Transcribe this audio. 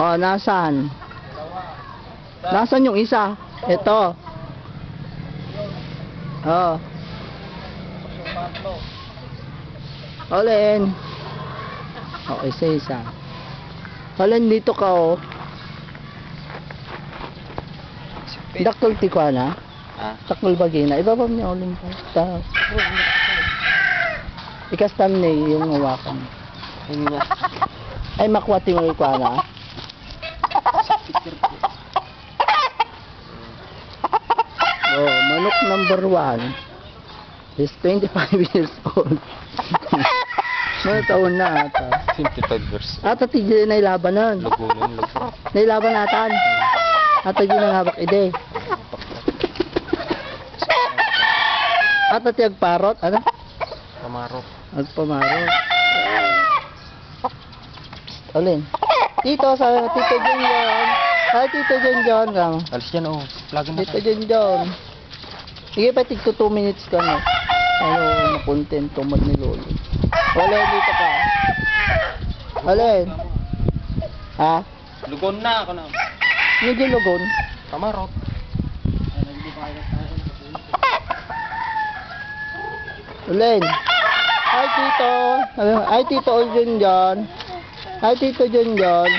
Oh, nasaan? Nasaan yung isa? Ito. Oh. Olin. Oh, isa. Olin, dito ka, oh. Daktul ti ko na? Takul bagina. Ibabab niya uling pa. Ikastam ni yung hawakan. Ay makwati mo ko na. Oh, manok number 1 is 25 years old. Mga taon na ata. 25 years. Ata tigil na ilaban nun. Lagunan. Nailaban natan. Ata di nang habak ide. Ata tiyag parot. Ano? Pamarok. Agpamarot. Alin? Dito sa Tito John John. Ay, Tito John John lang. Alis yan, oh. Lagin na Tito John John. Sige pa, tigto 2 minutes ka na. Ano, makontento man ni Lolo. Alin, dito ka. Alin? Ha? Lugon na ako na. Medyo lugon. Pamarok. Alin? Ay, Tito. Ay, Tito John John. Ay, Tito John John.